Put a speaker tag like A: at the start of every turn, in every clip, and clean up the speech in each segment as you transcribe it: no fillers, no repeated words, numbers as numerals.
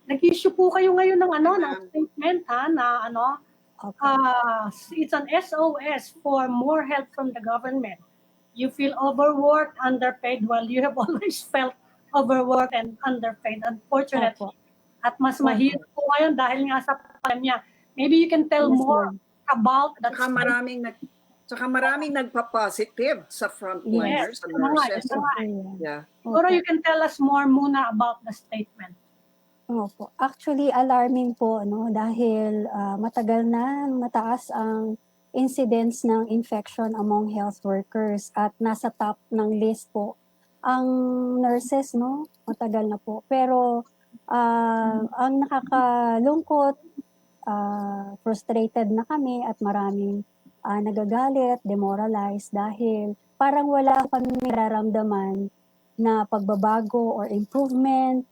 A: Nag-issue po kayo ngayon ng ano, ng
B: Ma'am.
A: statement na ano,
C: Opo.
A: it's an SOS for more help from the government. You feel overworked, underpaid, while you have always felt overworked and underpaid, unfortunately.
C: Opo.
A: At mas
C: Opo.
A: mahirap po ngayon dahil nga sa pandemya. Maybe you can tell
C: Yes,
A: more
C: ma'am.
A: about that.
B: Saka maraming nagpa-positive sa frontliners,
A: Yes,
B: sa
A: yun na nga,
B: nurses.
A: yun na nga.
B: Yeah.
A: Siguro
C: Opo.
A: you can tell us more muna about the statement.
C: Opo. Actually, alarming po, no? Dahil matagal na mataas ang incidence ng infection among health workers at nasa top ng list po ang nurses, no? Matagal na po. Pero ang nakakalungkot, frustrated na kami at maraming nagagalit, demoralized dahil parang wala kami nararamdaman na pagbabago or improvement.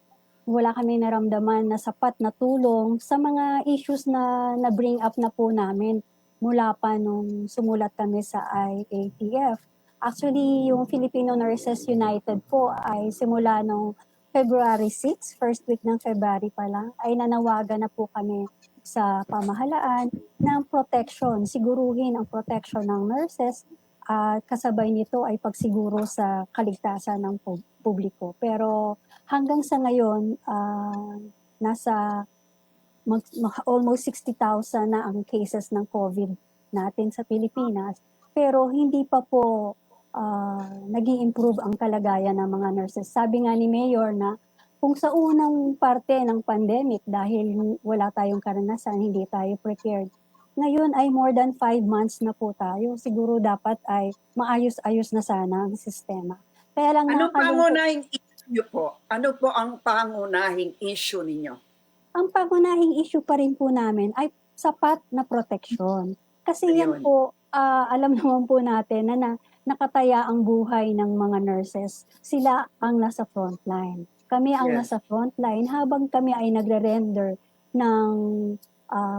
C: Wala kami naramdaman na sapat na tulong sa mga issues na na-bring up na po namin mula pa nung sumulat kami sa IATF. Actually, yung Filipino Nurses United po ay simula nung February 6, first week ng February pa lang, ay nanawagan na po kami sa pamahalaan ng protection, siguruhin ang protection ng nurses at kasabay nito ay pagsiguro sa kaligtasan ng publiko. Pero hanggang sa ngayon, nasa almost 60,000 na ang cases ng COVID natin sa Pilipinas. Pero hindi pa po nag-i-improve ang kalagayan ng mga nurses. Sabi nga ni Mayor na kung sa unang parte ng pandemic, dahil wala tayong karanasan, hindi tayo prepared, ngayon ay more than 5 months na po tayo. Siguro dapat ay maayos-ayos na sana ang sistema. Kaya lang
B: Ano
C: nakakalungkot.
B: pangunahing issue po? Ano po ang pangunahing issue ninyo?
C: Ang pangunahing issue pa rin po namin ay sapat na proteksyon. Kasi yan
B: Ayun.
C: po, alam naman po natin na nakataya ang buhay ng mga nurses. Sila ang nasa frontline. Kami ang
B: Yes.
C: nasa frontline habang kami ay nagre-render ng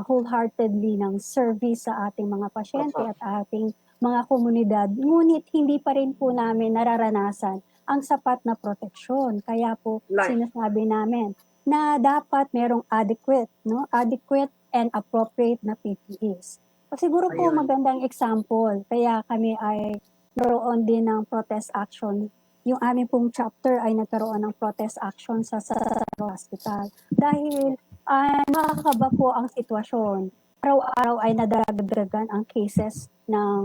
C: wholeheartedly ng service sa ating mga pasyente
B: Opo.
C: at ating mga komunidad. Ngunit hindi pa rin po namin nararanasan ang sapat na proteksyon. Kaya po sinasabi namin na dapat merong adequate and appropriate na PPEs. Siguro po
B: Ayun.
C: magandang example, kaya kami ay naroon din ng protest action. Yung aming pong chapter ay nagkaroon ng protest action sa hospital. Dahil nakakaba po ang sitwasyon. Araw-araw ay nadagdagan ang cases ng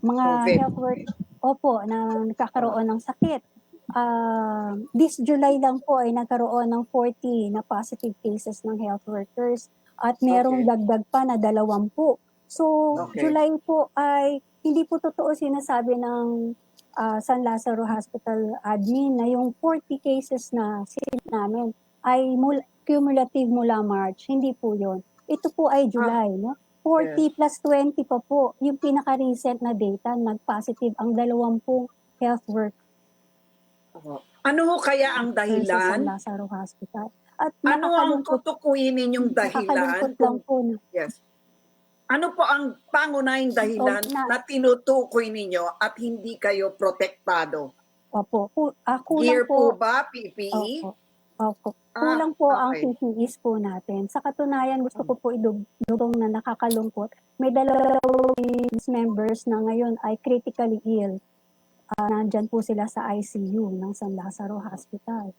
C: mga
B: COVID.
C: health workers na nagkakaroon ng sakit. This July lang po ay nagkaroon ng 40 na positive cases ng health workers at merong dagdag pa na 20. So, July po ay hindi po totoo sinasabi ng San Lazaro Hospital admin na yung 40 cases na namin ay cumulative mula March. Hindi po yon. Ito po ay July, no? 40 plus 20 pa po. Yung pinaka-recent na data, nag-positive ang 20 health workers.
B: Ano ho kaya ang
C: Sa San
B: dahilan?
C: Lazaro Hospital. At
B: Ano ang tutukuyin ninyong dahilan?
C: nakakalungkot lang po na
B: Yes. Ano po ang pangunahing dahilan na tinutukoy ninyo at hindi kayo protektado?
C: Opo.
B: Gear
C: Kulang
B: po
C: po.
B: ba? PPE?
C: Opo. Kulang po ang
B: okay.
C: PPEs po natin. Sa katunayan, gusto ko po idugtong na nakakalungkot. May dalawang members na ngayon ay critically ill. Nandyan po sila sa ICU ng San Lazaro Hospital.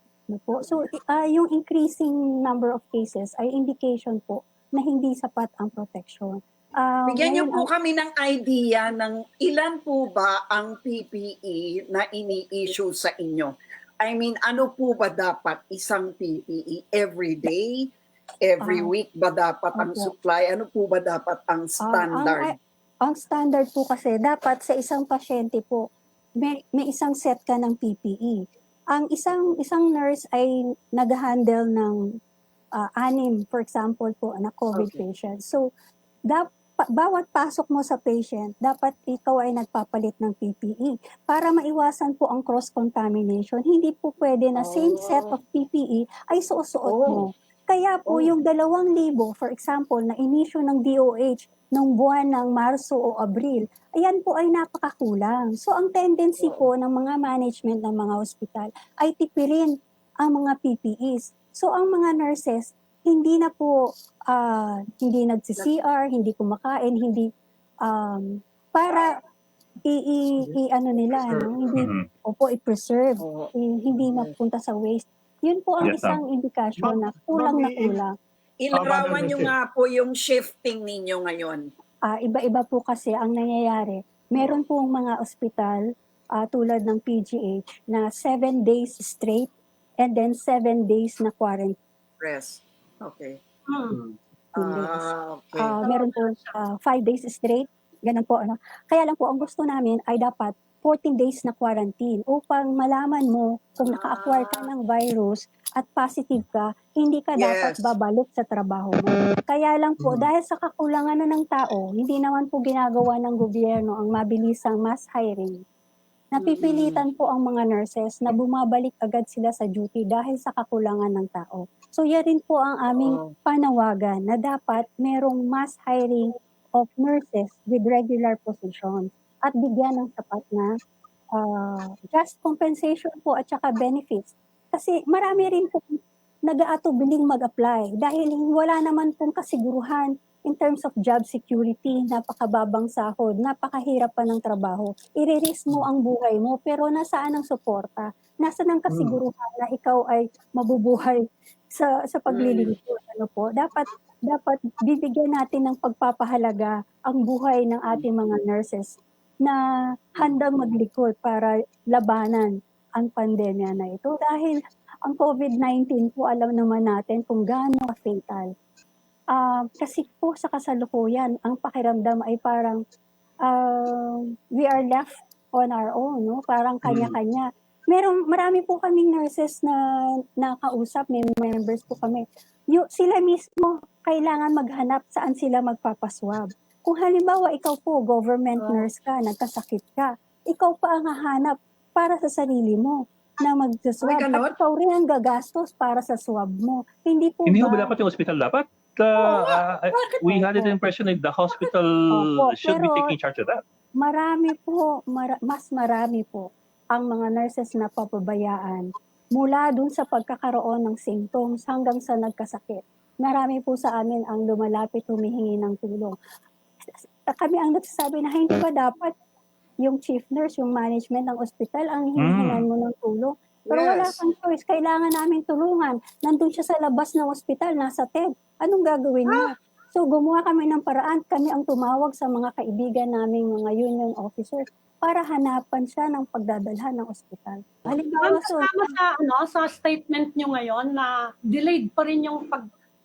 C: So, yung increasing number of cases ay indication po na hindi sapat ang protection.
B: Bigyan niyo po kami ng idea ng ilan po ba ang PPE na ini-issue sa inyo? I mean, ano po ba dapat isang PPE every day? Every week ba dapat ang supply? Ano po ba dapat ang standard?
C: Ang standard po kasi dapat sa isang pasyente po, may isang set ka ng PPE. Ang isang nurse ay nag-handle ng 6, for example po, na COVID patient. So, bawat pasok mo sa patient, dapat ikaw ay nagpapalit ng PPE para maiwasan po ang cross-contamination. Hindi po pwede na same set of PPE ay suot-suot mo. Kaya po yung 2,000, for example, na inisyu ng DOH nung buwan ng Marso o Abril, ayan po ay napakakulang. So ang tendency po ng mga management ng mga ospital ay tipirin ang mga PPEs. So ang mga nurses, hindi na po, hindi nagsi-CR, hindi kumakain, hindi, para ano nila, no? Hindi, opo, i-preserve,
B: Oo.
C: hindi mapunta sa waste. Yun po ang
D: Yes, ma'am.
C: isang indikasyon na kulang na kulang.
B: Ilarawan nyo nga po yung shifting ninyo ngayon.
C: Iba-iba po kasi ang nangyayari. Meron pong mga ospital, tulad ng PGH, na 7 days straight and then 7 days na quarantine
B: Rest. Okay.
C: days.
B: Okay.
C: Meron po 5 days straight, ganun po. Ano. Kaya lang po, ang gusto namin ay dapat 14 days na quarantine upang malaman mo kung naka-acquire ka ng virus at positive ka, hindi ka dapat
B: Yes.
C: babalik sa trabaho mo. Kaya lang po, dahil sa kakulangan na ng tao, hindi naman po ginagawa ng gobyerno ang mabilisang mass hiring. Napipilitan po ang mga nurses na bumabalik agad sila sa duty dahil sa kakulangan ng tao. So yan rin po ang aming panawagan na dapat merong mass hiring of nurses with regular positions at bigyan ng sapat na just compensation po at saka benefits. Kasi marami rin po nag-aatubiling mag-apply dahil wala naman pong kasiguruhan in terms of job security, napakababang sahod, napakahirap pa ng trabaho. I-risk mo ang buhay mo, pero nasaan ang suporta? Nasaan ang kasiguruhan na ikaw ay mabubuhay sa paglilingkod? Ano po? Dapat bibigyan natin ng pagpapahalaga ang buhay ng ating mga nurses na handang maglikod para labanan ang pandemya na ito. Dahil ang COVID-19 po, alam naman natin kung gaano ka-fatal. Kasi po sa kasalukuyan, ang pakiramdam ay parang we are left on our own, no? Parang kanya-kanya. Marami po kaming nurses na nakausap, may members po kami. Sila mismo kailangan maghanap saan sila magpapaswab. Kung halimbawa ikaw po, government nurse ka, nagkasakit ka, ikaw pa ang hahanap para sa sarili mo na magsaswab. At ikaw rin ang gagastos para sa swab mo. Hindi po
D: Hindi
C: ba?
D: ba dapat yung hospital dapat? We had the impression that the hospital should be taking charge of that.
C: Marami po, mas marami po ang mga nurses na papabayaan mula dun sa pagkakaroon ng symptoms hanggang sa nagkasakit. Marami po sa amin ang lumalapit humihingi ng tulong. Kami ang nagsasabi na hindi ba dapat yung chief nurse, yung management ng ospital ang hinihingan mo ng tulong. Pero wala kang choice, kailangan namin tulungan. Nandun siya sa labas ng ospital, nasa TED. Anong gagawin niya? So gumawa kami ng paraan, kami ang tumawag sa mga kaibigan namin, mga union officers, para hanapan siya ng pagdadalhan ng ospital. Halimbawa,
A: Kasama sa statement nyo ngayon na delayed pa rin yung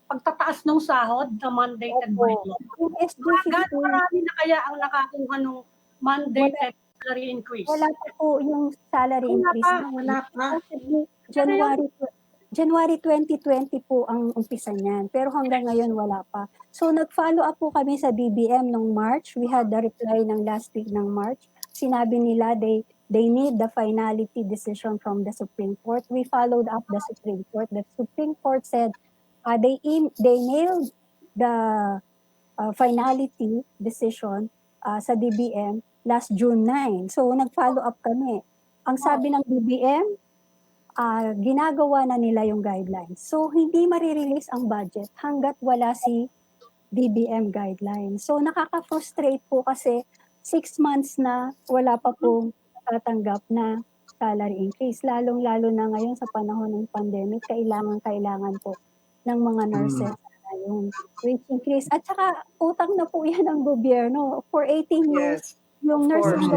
A: pagtataas ng sahod na mandated by law. Gaano marami na kaya ang nakakuha ng mandated salary increase?
C: Wala pa po yung salary increase.
B: Wala pa.
C: January 2020 po ang umpisa niyan. Pero hanggang ngayon wala pa. So nag-follow up po kami sa DBM nung March. We had the reply ng last week ng March. Sinabi nila they need the finality decision from the Supreme Court. We followed up the Supreme Court. The Supreme Court said they nailed the finality decision sa DBM last June 9. So nag-follow up kami. Ang sabi ng DBM, ginagawa na nila yung guidelines. So, hindi marirelease ang budget hanggat wala si DBM guidelines. So, nakaka-frustrate po kasi 6 months na wala pa pong natatanggap na salary increase. Lalong-lalo na ngayon sa panahon ng pandemic, kailangan po ng mga nurses yung wage increase. At saka, utang na po yan ng gobyerno. For 18 years, yung nursing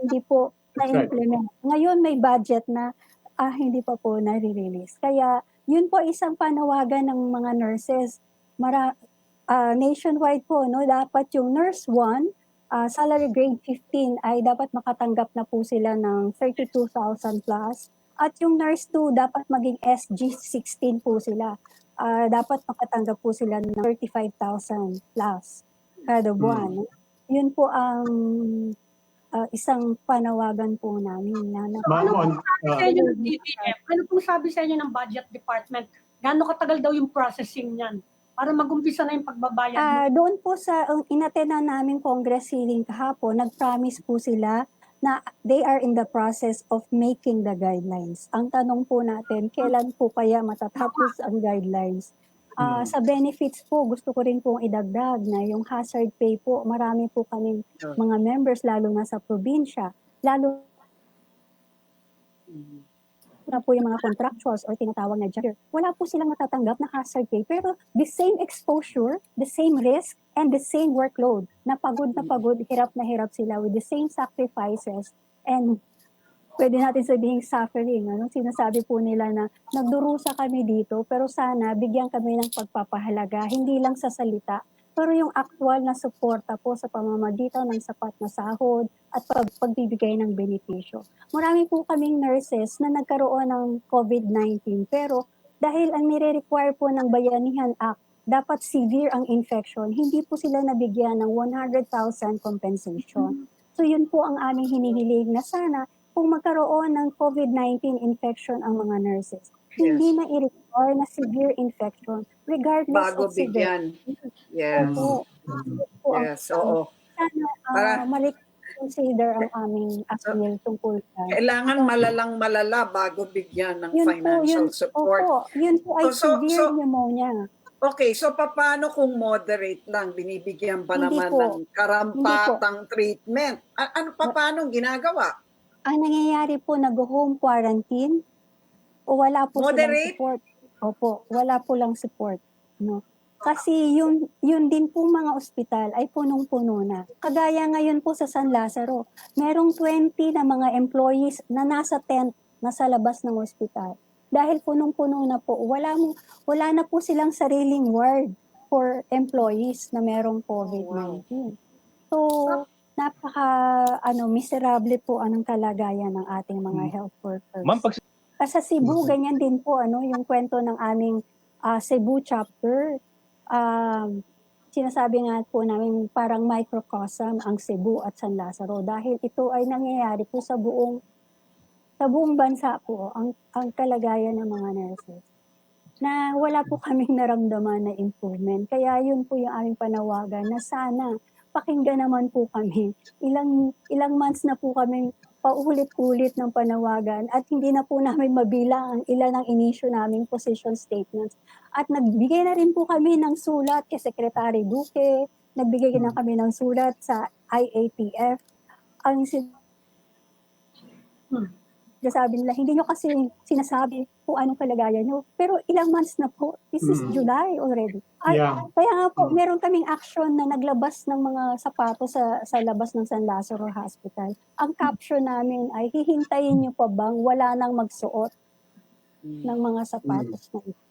C: hindi po na-implement. Ngayon may budget na hindi pa po nare-release. Kaya yun po isang panawagan ng mga nurses. Nationwide po, no, dapat yung nurse 1, salary grade 15 ay dapat makatanggap na po sila ng 32,000 plus. At yung nurse 2, dapat maging SG 16 po sila. Dapat makatanggap po sila ng 35,000 plus kada buwan. Yun po ang isang panawagan po namin.
A: Ano pong sabi sa inyo ng budget department? Gaano katagal daw yung processing niyan para mag-umpisa na yung pagbabayad?
C: Doon po sa inatenan namin Congress hearing kahapon, nag-promise po sila na they are in the process of making the guidelines. Ang tanong po natin, kailan po kaya matatapos ang guidelines? Sa benefits po, gusto ko rin pong idagdag na yung hazard pay po, marami po kaming mga members, lalo na sa probinsya, lalo na po yung mga contractuals or tinatawag na job, wala po silang natatanggap na hazard pay. Pero the same exposure, the same risk, and the same workload, na pagod, hirap na hirap sila with the same sacrifices and pwede natin sabihing suffering. Ano? Sinasabi po nila na nagdurusa kami dito pero sana bigyan kami ng pagpapahalaga, hindi lang sa salita, pero yung actual na suporta po sa pamamagitan ng sapat na sahod at pagbibigay ng benepisyo. Marami po kaming nurses na nagkaroon ng COVID-19 pero dahil ang nire-require po ng Bayanihan Act, dapat severe ang infection, hindi po sila nabigyan ng 100,000 compensation. So yun po ang aming hinihiling na sana kung magkaroon ng COVID-19 infection ang mga nurses, hindi na i-require na severe infection regardless
B: Bago
C: of severity.
B: bigyan. Yes.
C: Opo.
B: Yes, oo.
C: Sana consider ang aming appeal tungkol sa
B: Kailangan malala bago bigyan ng
C: yun
B: financial support.
C: Opo, yun po ay severe
B: So,
C: pneumonia.
B: okay, so paano kung moderate lang, binibigyan pa
C: Hindi
B: naman
C: po.
B: ng karampatang treatment? Paano ginagawa?
C: Ang nangyayari po, nag-home quarantine o wala po silang
B: Moderate?
C: support. Opo, wala po lang support. No? Kasi yun din po mga ospital ay punong-puno na. Kagaya ngayon po sa San Lazaro, merong 20 na mga employees na nasa tent, nasa labas ng ospital. Dahil punong-puno na po, wala na po silang sariling ward for employees na merong COVID-19. So, miserable po anong kalagayan ng ating mga health workers.
D: Ma'am,
C: Sa Cebu, ganyan din po, yung kwento ng aming Cebu chapter. Sinasabi nga po namin parang microcosm ang Cebu at San Lazaro dahil ito ay nangyayari po sa buong bansa po ang kalagayan ng mga nurses na wala po kaming naramdaman na improvement. Kaya yun po yung aming panawagan na sana pakinggan naman po kami. Ilang months na po kami paulit-ulit ng panawagan at hindi na po namin mabilang ang ilan ng inisyu naming position statements. At nagbigay na rin po kami ng sulat kay Secretary Duque, nagbigay na kami ng sulat sa IATF. Ang sabi nila, hindi nyo kasi sinasabi kung anong kalagayan nyo. Pero ilang months na po. This is July already. Kaya nga po, meron kaming action na naglabas ng mga sapatos sa labas ng San Lazaro Hospital. Ang caption namin ay, hihintayin nyo pa bang wala nang magsuot ng mga sapatos na ito?